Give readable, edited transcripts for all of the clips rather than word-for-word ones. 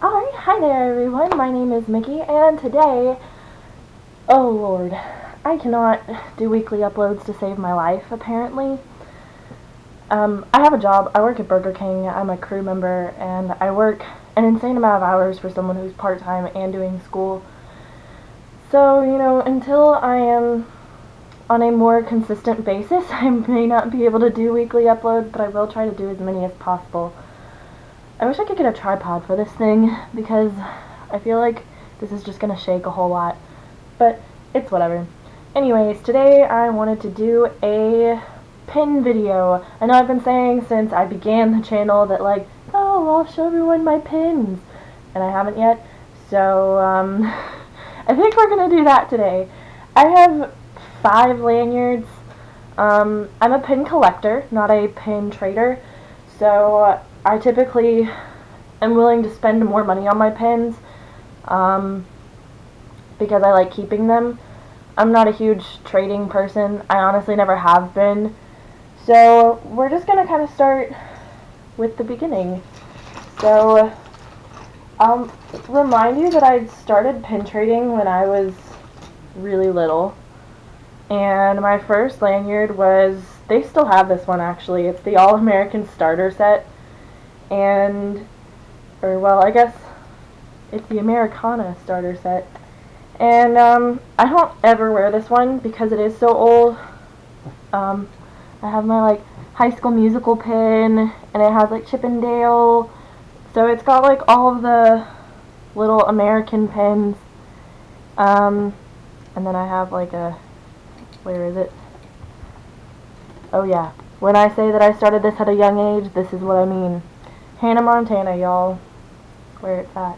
Alright, hi there everyone, my name is Mickey, and today, oh lord, I cannot do weekly uploads to save my life, apparently. I have a job, I work at Burger King, I'm a crew member, and I work an insane amount of hours for someone who's part-time and doing school. So, until I am on a more consistent basis, I may not be able to do weekly uploads, but I will try to do as many as possible. I wish I could get a tripod for this thing, because I feel like this is just going to shake a whole lot, but it's whatever. Anyways, today I wanted to do a pin video. I know I've been saying since I began the channel that oh, I'll show everyone my pins, and I haven't yet, so I think we're going to do that today. I have 5 lanyards. I'm a pin collector, not a pin trader, so I typically am willing to spend more money on my pins because I like keeping them. I'm not a huge trading person. I honestly never have been. So we're just going to kind of start with the beginning. So I'll remind you that I started pin trading when I was really little. And my first lanyard was, they still have this one actually, it's the All-American Starter Set. I guess it's the Americana Starter Set. And I don't ever wear this one because it is so old. I have my High School Musical pin, and it has Chip and Dale. So it's got all of the little American pins. And then I have where is it? Oh yeah. When I say that I started this at a young age, this is what I mean. Hannah Montana, y'all. Where it's at.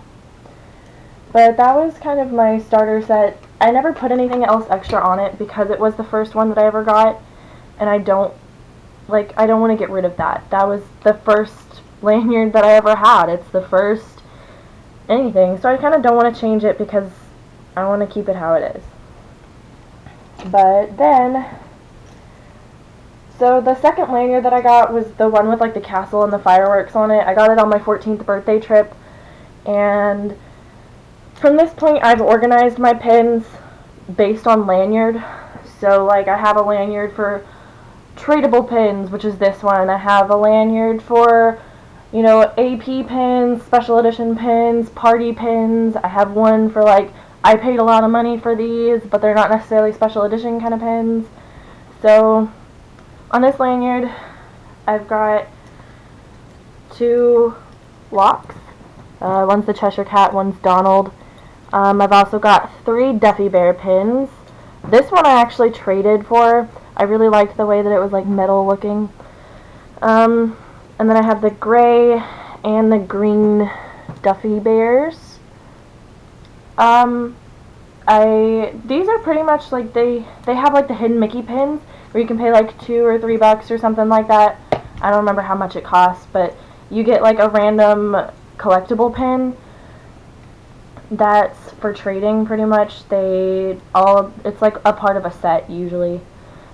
But that was kind of my starter set. I never put anything else extra on it because it was the first one that I ever got, and I don't want to get rid of that. That was the first lanyard that I ever had. It's the first anything. So I kind of don't want to change it because I want to keep it how it is. But then, so the second lanyard that I got was the one with the castle and the fireworks on it. I got it on my 14th birthday trip, and from this point I've organized my pins based on lanyard. So I have a lanyard for tradable pins, which is this one. I have a lanyard for AP pins, special edition pins, party pins. I have one for I paid a lot of money for these, but they're not necessarily special edition kind of pins. So on this lanyard, I've got 2 locks. One's the Cheshire Cat, one's Donald. I've also got 3 Duffy Bear pins. This one I actually traded for. I really liked the way that it was metal looking. And then I have the gray and the green Duffy Bears. These are pretty much they have the hidden Mickey pins where you can pay $2 or $3 or something like that. I don't remember how much it costs, but you get a random collectible pin that's for trading pretty much. It's a part of a set usually.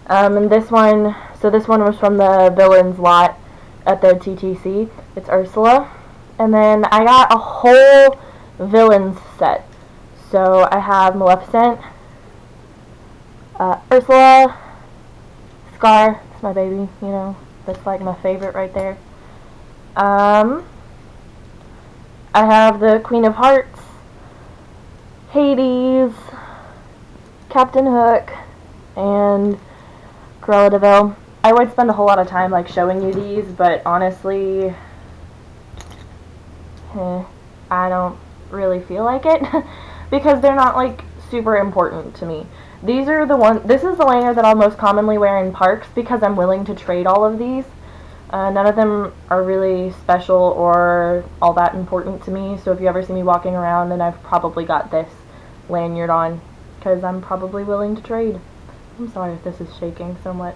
And this one was from the Villains lot at the TTC. It's Ursula. And then I got a whole Villains set. So I have Maleficent, Ursula, Scar, it's my baby, that's my favorite right there. I have the Queen of Hearts, Hades, Captain Hook, and Cruella de Vil. I would spend a whole lot of time showing you these, but honestly, I don't really feel like it because they're not super important to me. This is the lanyard that I'll most commonly wear in parks because I'm willing to trade all of these. None of them are really special or all that important to me, so if you ever see me walking around, then I've probably got this lanyard on because I'm probably willing to trade. I'm sorry if this is shaking so much.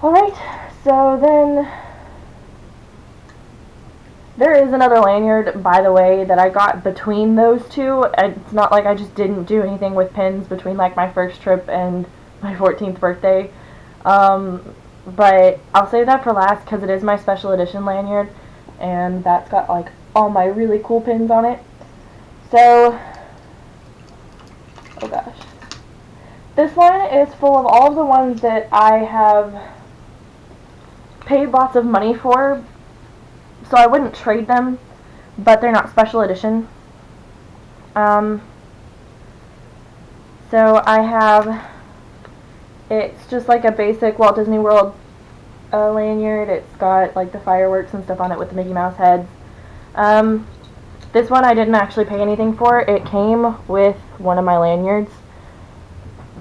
Alright, so then there is another lanyard, by the way, that I got between those two. It's not I just didn't do anything with pins between my first trip and my 14th birthday. But I'll save that for last because it is my special edition lanyard, and that's got all my really cool pins on it. So, oh gosh. This one is full of all of the ones that I have paid lots of money for, so I wouldn't trade them, but they're not special edition. So I have, it's just like a basic Walt Disney World lanyard. It's got like the fireworks and stuff on it with the Mickey Mouse heads. This one I didn't actually pay anything for. It came with one of my lanyards.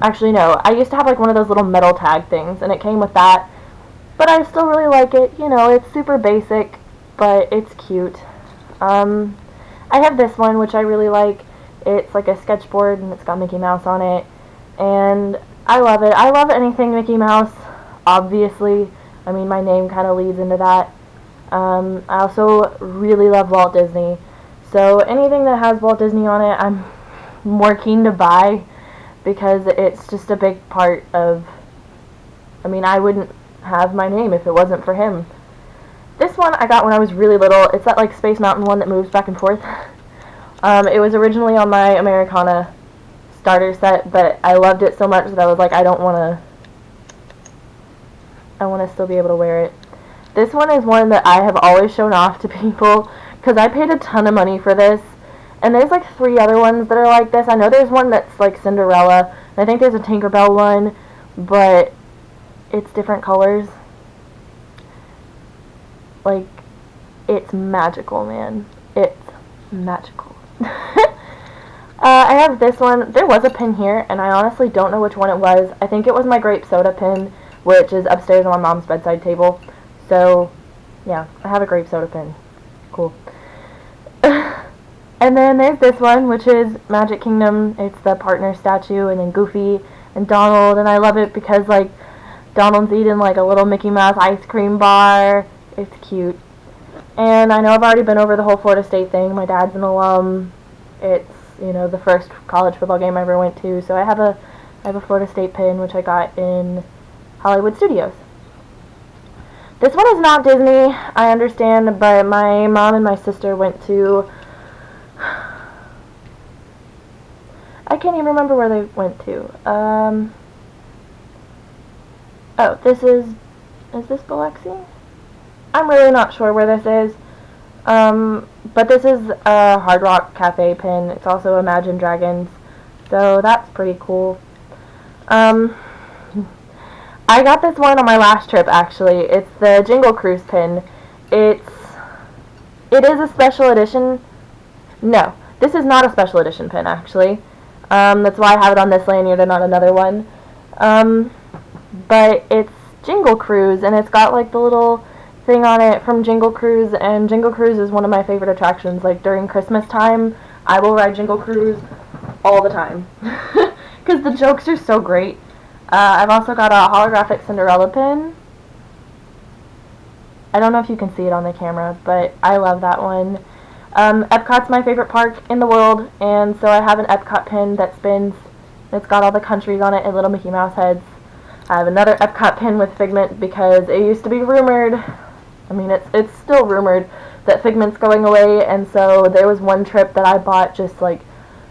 Actually, no. I used to have like one of those little metal tag things, and it came with that. But I still really like it. You know, it's super basic, but it's cute. I have this one, which I really like. It's like a sketchboard, and it's got Mickey Mouse on it. And I love it. I love anything Mickey Mouse, obviously. I mean, my name kind of leads into that. I also really love Walt Disney. So anything that has Walt Disney on it, I'm more keen to buy, because it's just a big part of, I mean, I wouldn't have my name if it wasn't for him. This one I got when I was really little. It's that like Space Mountain one that moves back and forth. It was originally on my Americana starter set, but I loved it so much that I was like, I want to still be able to wear it. This one is one that I have always shown off to people, because I paid a ton of money for this. And there's like 3 other ones that are like this. I know there's one that's like Cinderella, and I think there's a Tinkerbell one, but it's different colors. Like, it's magical, man. It's magical. I have this one. There was a pin here, and I honestly don't know which one it was. I think it was my grape soda pin, which is upstairs on my mom's bedside table. So, yeah, I have a grape soda pin. Cool. And then there's this one, which is Magic Kingdom. It's the partner statue, and then Goofy and Donald, and I love it because, like, Donald's eating, like, a little Mickey Mouse ice cream bar. It's cute. And I know I've already been over the whole Florida State thing. My dad's an alum. It's, you know, the first college football game I ever went to, so I have a Florida State pin, which I got in Hollywood Studios. This one is not Disney, I understand, but my mom and my sister went to, I can't even remember where they went to. Oh, this is this Biloxi? I'm really not sure where this is. But this is a Hard Rock Cafe pin. It's also Imagine Dragons, so that's pretty cool. I got this one on my last trip, actually. It's the Jingle Cruise pin. It is a special edition. No, this is not a special edition pin, actually. That's why I have it on this lanyard and not another one. But it's Jingle Cruise, and it's got like the little thing on it from Jingle Cruise, and Jingle Cruise is one of my favorite attractions. Like during Christmas time, I will ride Jingle Cruise all the time because the jokes are so great. I've also got a holographic Cinderella pin. I don't know if you can see it on the camera, but I love that one. Epcot's my favorite park in the world, and so I have an Epcot pin that spins. It's got all the countries on it and little Mickey Mouse heads. I have another Epcot pin with Figment because it used to be rumored, I mean it's still rumored, that Figment's going away, and so there was one trip that I bought just like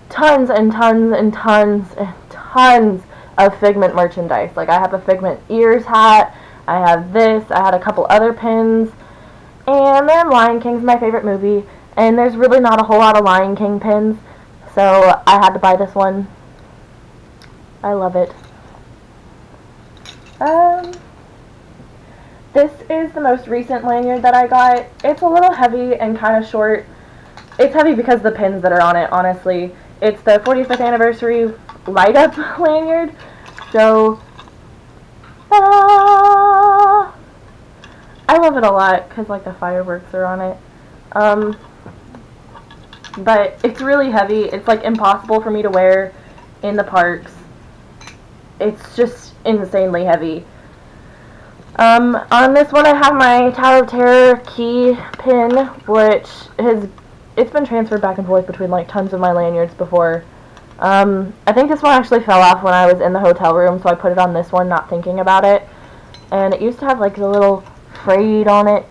tons and tons and tons and tons of Figment merchandise. Like I have a Figment ears hat, I have this, I had a couple other pins, and then Lion King's my favorite movie, and there's really not a whole lot of Lion King pins, so I had to buy this one. I love it. This is the most recent lanyard that I got. It's a little heavy and kind of short. It's heavy because of the pins that are on it, honestly. It's the 45th anniversary light up lanyard. So, I love it a lot because like the fireworks are on it. But it's really heavy. It's like impossible for me to wear in the parks. It's just insanely heavy. On this one I have my Tower of Terror key pin, which it's been transferred back and forth between like tons of my lanyards before. I think this one actually fell off when I was in the hotel room, so I put it on this one not thinking about it. And it used to have like a little frayed on it,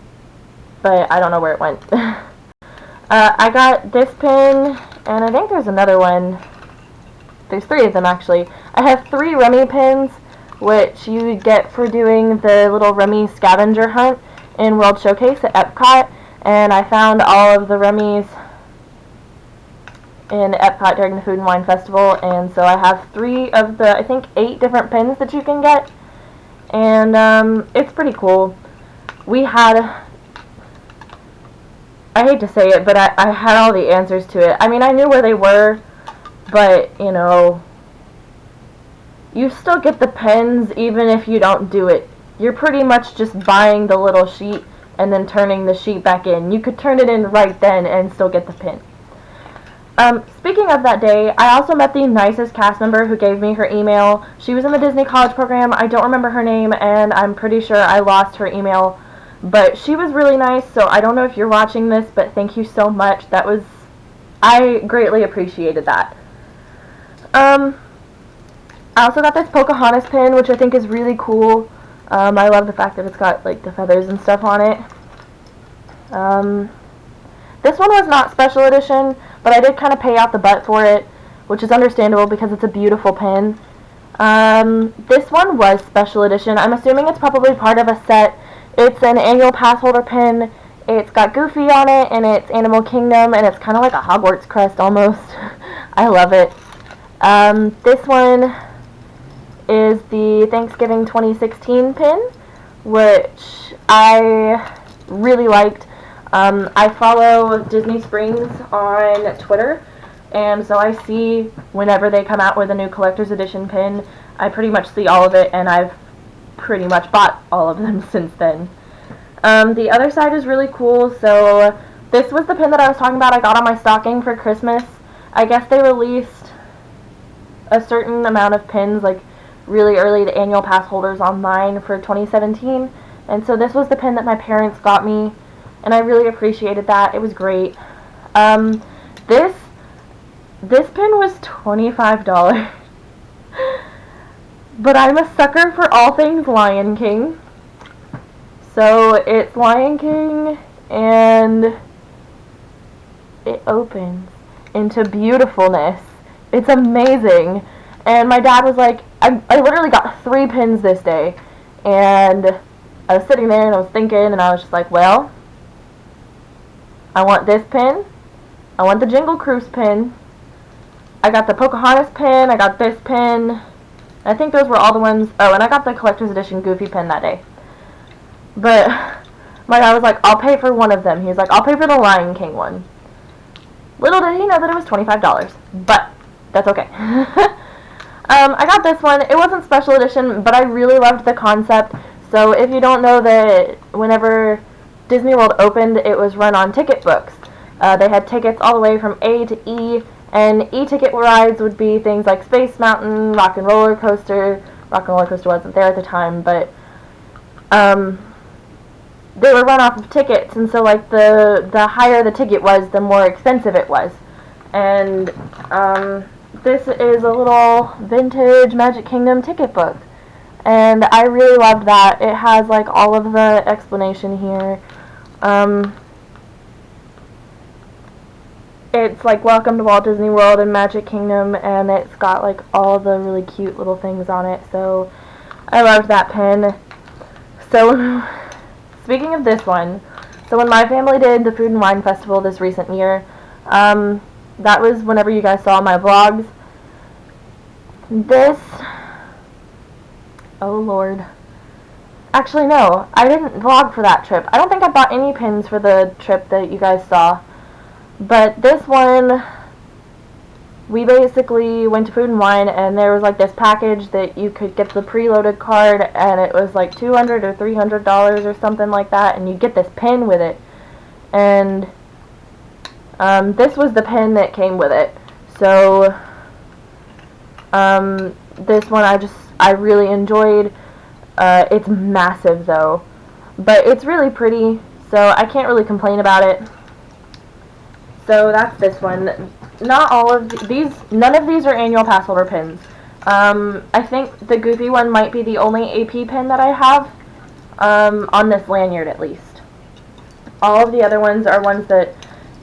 but I don't know where it went. I got this pin, and I think there's another one. There's 3 of them, actually. I have 3 Remy pins, which you get for doing the little Remy scavenger hunt in World Showcase at Epcot, and I found all of the Remys in Epcot during the Food and Wine Festival, and so I have 3 of the, I think, 8 different pins that you can get, and it's pretty cool. We had, I hate to say it, but I had all the answers to it. I mean, I knew where they were, but, you know, you still get the pins even if you don't do it. You're pretty much just buying the little sheet and then turning the sheet back in. You could turn it in right then and still get the pin. Speaking of that day, I also met the nicest cast member who gave me her email. She was in the Disney College program. I don't remember her name, and I'm pretty sure I lost her email. But she was really nice, so I don't know if you're watching this, but thank you so much. I greatly appreciated that. I also got this Pocahontas pin, which I think is really cool. I love the fact that it's got, like, the feathers and stuff on it. This one was not special edition, but I did kind of pay out the butt for it, which is understandable because it's a beautiful pin. This one was special edition. I'm assuming it's probably part of a set. It's an annual pass holder pin. It's got Goofy on it, and it's Animal Kingdom, and it's kind of like a Hogwarts crest almost. I love it. This one is the Thanksgiving 2016 pin, which I really liked. I follow Disney Springs on Twitter, and so I see whenever they come out with a new collector's edition pin, I pretty much see all of it, and I've pretty much bought all of them since then. The other side is really cool. So this was the pin that I was talking about I got on my stocking for Christmas. I guess they released a certain amount of pins like really early to annual pass holders online for 2017, and so this was the pin that my parents got me, and I really appreciated that. It was great. This pin was $25. But I'm a sucker for all things Lion King. So it's Lion King, and it opens into beautifulness. It's amazing. And my dad was like, I literally got 3 pins this day. And I was sitting there and I was thinking, and I was just like, well, I want this pin. I want the Jingle Cruise pin. I got the Pocahontas pin. I got this pin. I think those were all the ones. Oh, and I got the collector's edition Goofy pin that day. But my dad was like, I'll pay for one of them. He was like, I'll pay for the Lion King one. Little did he know that it was $25. But that's okay. I got this one. It wasn't special edition, but I really loved the concept. So if you don't know that whenever Disney World opened, it was run on ticket books. They had tickets all the way from A to E, and E-ticket rides would be things like Space Mountain, Rock and Roller Coaster. Rock and Roller Coaster wasn't there at the time, but they were run off of tickets, and so like the higher the ticket was, the more expensive it was. And this is a little vintage Magic Kingdom ticket book, and I really loved that. It has like all of the explanation here. It's like Welcome to Walt Disney World and Magic Kingdom, and it's got like all the really cute little things on it, so I loved that pin. So speaking of this one, so when my family did the Food and Wine Festival this recent year, that was whenever you guys saw my vlogs. This, oh lord, actually no, I didn't vlog for that trip. I don't think I bought any pins for the trip that you guys saw. But this one, we basically went to Food and Wine, and there was like this package that you could get the preloaded card, and it was like $200 or $300 or something like that, and you get this pin with it. And this was the pin that came with it. So this one I really enjoyed. It's massive though, but it's really pretty, so I can't really complain about it. So that's this one. Not all of these, none of these are annual pass holder pins. I think the Goofy one might be the only AP pin that I have, on this lanyard at least. All of the other ones are ones that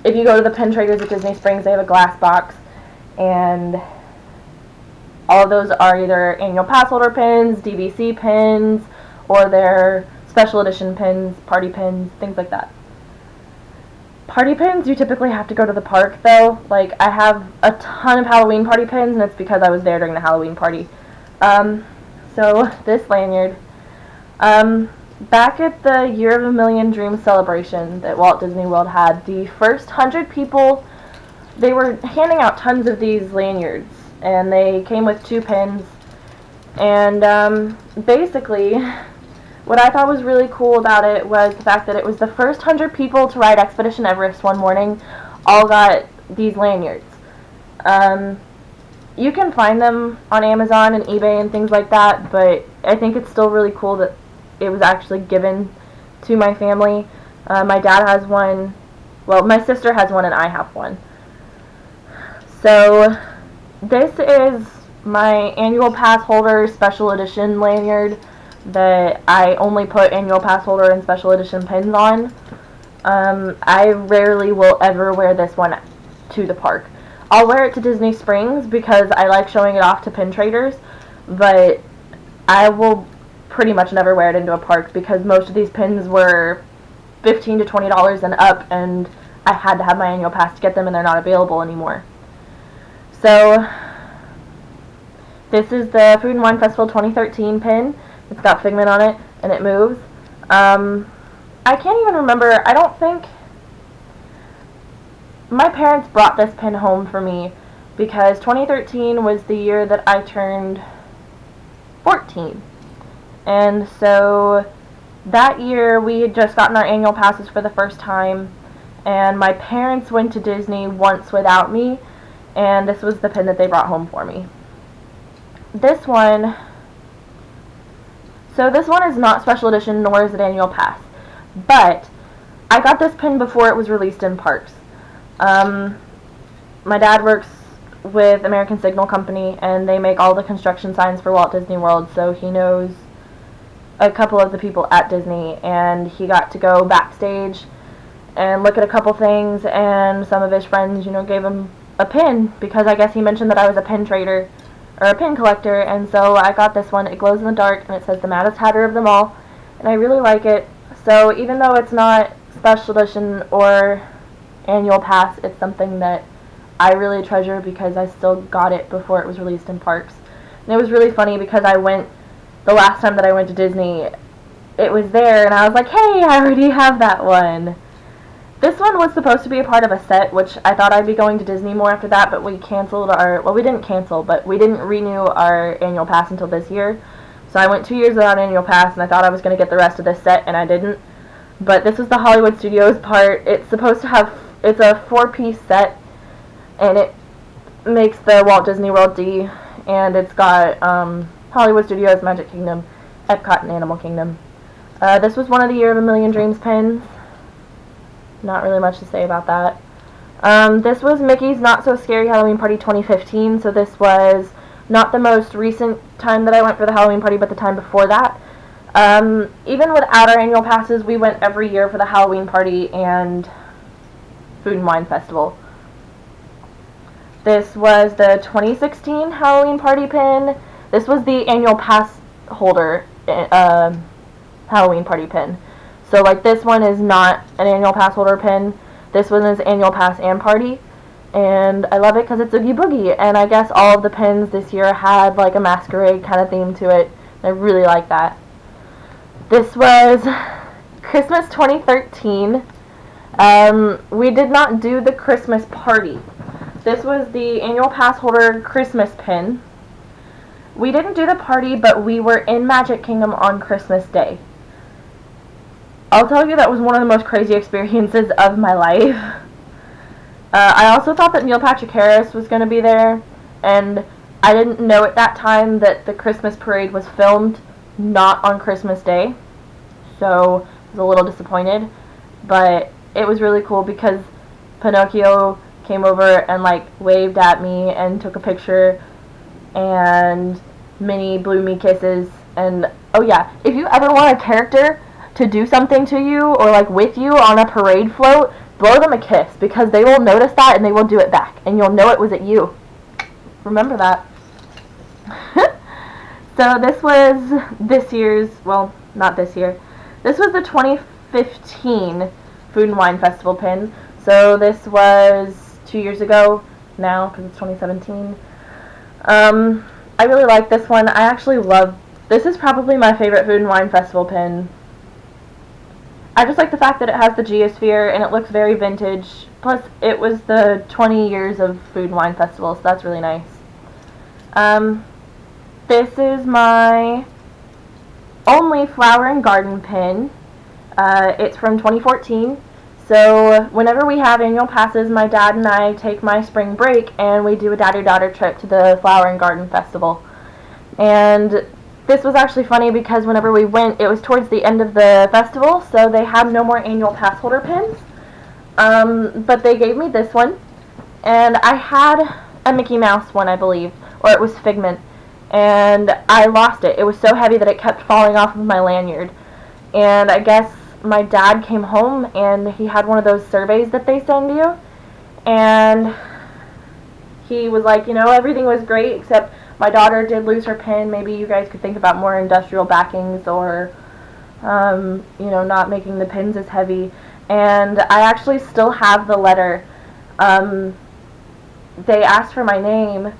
if you go to the pin traders at Disney Springs, they have a glass box, and all of those are either annual pass holder pins, DVC pins, or their special edition pins, party pins, things like that. Party pins, you typically have to go to the park, though. Like, I have a ton of Halloween party pins, and it's because I was there during the Halloween party. So, this lanyard. Back at the Year of a Million Dreams celebration that Walt Disney World had, the first 100 people, they were handing out tons of these lanyards, and they came with 2 pins. And basically, what I thought was really cool about it was the fact that it was the first 100 people to ride Expedition Everest one morning all got these lanyards. You can find them on Amazon and eBay and things like that, but I think it's still really cool that it was actually given to my family. My dad has one, well, my sister has one, and I have one. So, this is my annual pass holder special edition lanyard that I only put annual pass holder and special edition pins on. I rarely will ever wear this one to the park. I'll wear it to Disney Springs because I like showing it off to pin traders, but I will pretty much never wear it into a park because most of these pins were $15 to $20 and up, and I had to have my annual pass to get them, and they're not available anymore. So, this is the Food and Wine Festival 2013 pin. It's got Figment on it, and it moves. I can't even remember, I don't think, my parents brought this pin home for me because 2013 was the year that I turned 14. And so that year we had just gotten our annual passes for the first time, and my parents went to Disney once without me, and this was the pin that they brought home for me. This one, so this one is not special edition, nor is it annual pass, but I got this pin before it was released in parks. My dad works with American Signal Company, and they make all the construction signs for Walt Disney World, so he knows a couple of the people at Disney, and he got to go backstage and look at a couple things, and some of his friends, you know, gave him a pin, because I guess he mentioned that I was a pin trader, or a pin collector, and so I got this one. It glows in the dark, and it says the Maddest Hatter of them all, and I really like it. So even though it's not special edition or annual pass, it's something that I really treasure because I still got it before it was released in parks. And it was really funny because the last time that I went to Disney, it was there, and I was like, hey, I already have that one. This one was supposed to be a part of a set, which I thought I'd be going to Disney more after that, but we we didn't cancel, but we didn't renew our annual pass until this year. So I went 2 years without an annual pass, and I thought I was going to get the rest of this set, and I didn't. But this is the Hollywood Studios part. It's supposed to have, it's a 4-piece set, and it makes the Walt Disney World D, and it's got Hollywood Studios, Magic Kingdom, Epcot, and Animal Kingdom. This was one of the Year of a Million Dreams pins. Not really much to say about that. This was Mickey's Not So Scary Halloween Party 2015, so this was not the most recent time that I went for the Halloween party, but the time before that. Even without our annual passes, we went every year for the Halloween party and Food and Wine Festival. This was the 2016 Halloween party pin. This was the annual pass holder Halloween party pin. So, like, this one is not an annual pass holder pin. This one is annual pass and party. And I love it because it's Oogie Boogie. And I guess all of the pins this year had, like, a masquerade kind of theme to it. I really like that. This was Christmas 2013. We did not do the Christmas party. This was the annual pass holder Christmas pin. We didn't do the party, but we were in Magic Kingdom on Christmas Day. I'll tell you, that was one of the most crazy experiences of my life. I also thought that Neil Patrick Harris was going to be there, and I didn't know at that time that the Christmas parade was filmed not on Christmas Day, so I was a little disappointed, but it was really cool because Pinocchio came over and, like, waved at me and took a picture, and Minnie blew me kisses, and oh yeah, if you ever want a character to do something to you or, like, with you on a parade float, blow them a kiss, because they will notice that and they will do it back, and you'll know it was at you. Remember that. So this was this year's, well, not this year. This was the 2015 Food and Wine Festival pin. So this was 2 years ago now, because it's 2017. I really like this one. I actually love, this is probably my favorite Food and Wine Festival pin. I just like the fact that it has the geosphere and it looks very vintage. Plus, it was the 20 years of Food and Wine Festival, so that's really nice. This is my only flower and garden pin. It's from 2014. So whenever we have annual passes, my dad and I take my spring break and we do a daddy-daughter trip to the Flower and Garden Festival. And this was actually funny because whenever we went, it was towards the end of the festival, so they had no more annual pass holder pins. But they gave me this one, and I had a Mickey Mouse one, I believe, or it was Figment, and I lost it. It was so heavy that it kept falling off of my lanyard. And I guess my dad came home and he had one of those surveys that they send you, and he was like, you know, everything was great except my daughter did lose her pin. Maybe you guys could think about more industrial backings, or you know, not making the pins as heavy. And I actually still have the letter. They asked for my name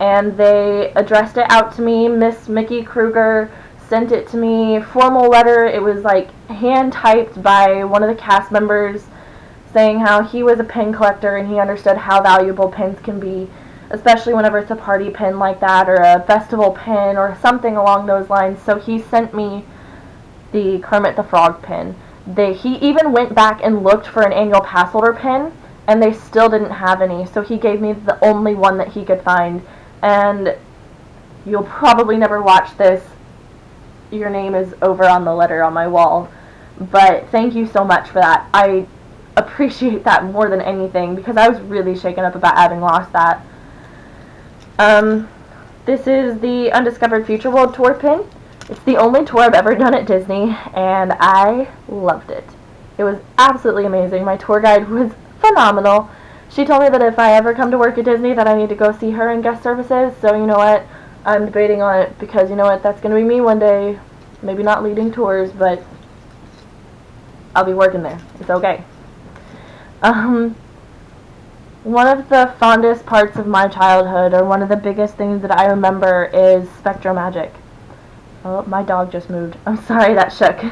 and they addressed it out to me. Miss Mickey Kruger sent it to me, formal letter. It was like hand typed by one of the cast members, saying how he was a pin collector and he understood how valuable pins can be, especially whenever it's a party pin like that or a festival pin or something along those lines. So he sent me the Kermit the Frog pin. He even went back and looked for an annual pass holder pin, and they still didn't have any, so he gave me the only one that he could find. And you'll probably never watch this. Your name is over on the letter on my wall, but thank you so much for that. I appreciate that more than anything, because I was really shaken up about having lost that. This is the Undiscovered Future World Tour pin. It's the only tour I've ever done at Disney, and I loved it. It was absolutely amazing. My tour guide was phenomenal. She told me that if I ever come to work at Disney that I need to go see her in guest services, so you know what, I'm debating on it, because you know what, that's going to be me one day. Maybe not leading tours, but I'll be working there. It's okay. One of the fondest parts of my childhood, or one of the biggest things that I remember, is SpectroMagic. Oh, my dog just moved. I'm sorry, that shook.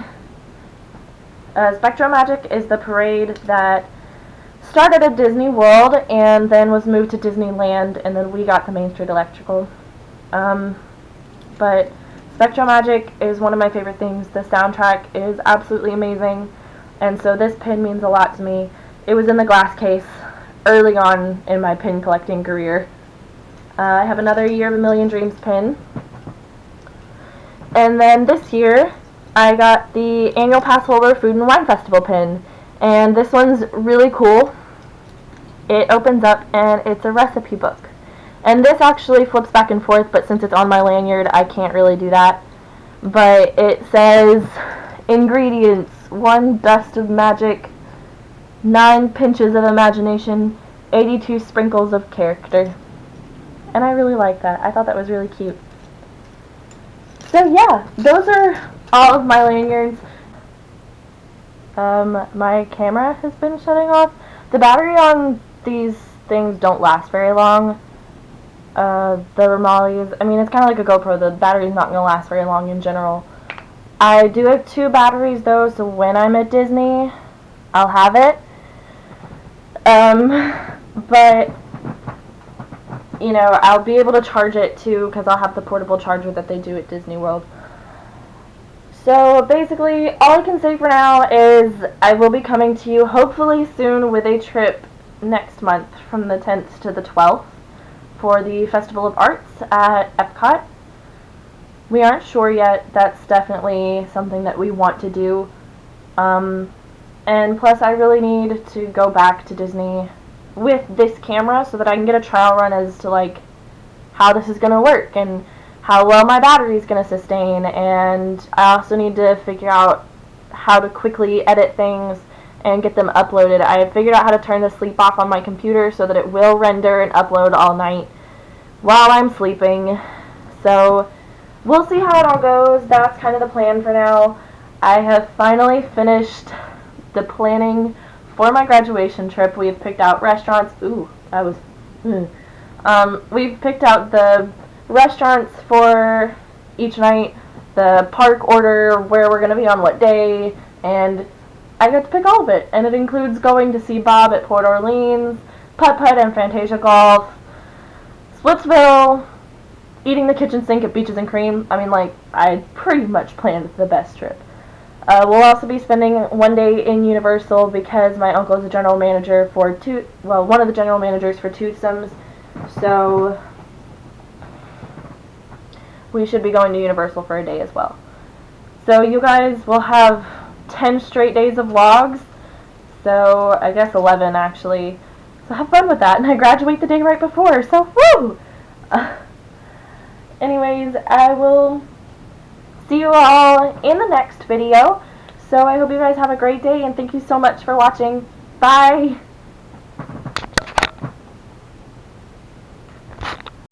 SpectroMagic is the parade that started at Disney World and then was moved to Disneyland, and then we got the Main Street Electrical. But SpectroMagic is one of my favorite things. The soundtrack is absolutely amazing, and so this pin means a lot to me. It was in the glass case early on in my pin collecting career. I have another Year of a Million Dreams pin. And then this year, I got the annual pass holder Food and Wine Festival pin. And this one's really cool. It opens up and it's a recipe book. And this actually flips back and forth, but since it's on my lanyard, I can't really do that. But it says, ingredients, 1 dust of magic, 9 pinches of imagination, 82 sprinkles of character. And I really like that. I thought that was really cute. So yeah, those are all of my lanyards. My camera has been shutting off. The battery on these things don't last very long. The Ramalies, I mean, it's kind of like a GoPro. The battery's not going to last very long in general. I do have 2 batteries though, so when I'm at Disney, I'll have it. But you know, I'll be able to charge it too, because I'll have the portable charger that they do at Disney World. So basically, all I can say for now is I will be coming to you hopefully soon with a trip next month from the 10th to the 12th for the Festival of Arts at Epcot. We aren't sure yet. That's definitely something that we want to do. And plus, I really need to go back to Disney with this camera so that I can get a trial run as to like how this is going to work and how well my battery is going to sustain. And I also need to figure out how to quickly edit things and get them uploaded. I have figured out how to turn the sleep off on my computer so that it will render and upload all night while I'm sleeping. So we'll see how it all goes. That's kind of the plan for now. I have finally finished the planning for my graduation trip. We have picked out restaurants. Ooh, that was... we've picked out the restaurants for each night, the park order, where we're going to be on what day, and I get to pick all of it. And it includes going to see Bob at Port Orleans, Putt-Putt and Fantasia Golf, Splitsville, eating the kitchen sink at Beaches and Cream. I mean, like, I pretty much planned the best trip. We'll also be spending one day in Universal because my uncle is a general manager for one of the general managers for Toothsomes. So we should be going to Universal for a day as well. So you guys will have 10 straight days of vlogs. So I guess 11 actually. So have fun with that. And I graduate the day right before. So woo! Anyways, I will see you all in the next video. So I hope you guys have a great day and thank you so much for watching. Bye!